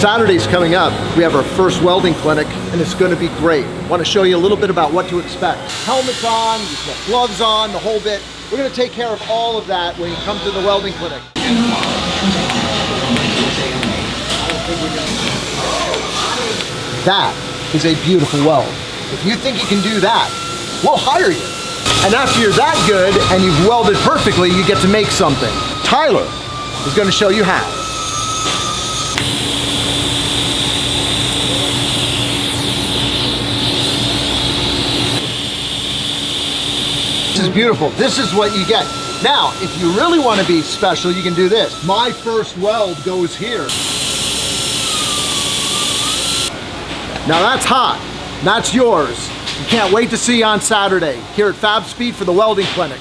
Saturday's coming up. We have our first welding clinic, and it's going to be great. I want to show you a little bit about what to expect. Helmets on, gloves on, the whole bit. We're going to take care of all of that when you come to the welding clinic. That is a beautiful weld. If you think you can do that, we'll hire you. And after you're that good and you've welded perfectly, you get to make something. Tyler is going to show you how. This is beautiful. This is what you get. Now, if you really want to be special, you can do this. My first weld goes here. Now that's hot. That's yours. You can't wait to see you on Saturday here at Fabspeed for the welding clinic.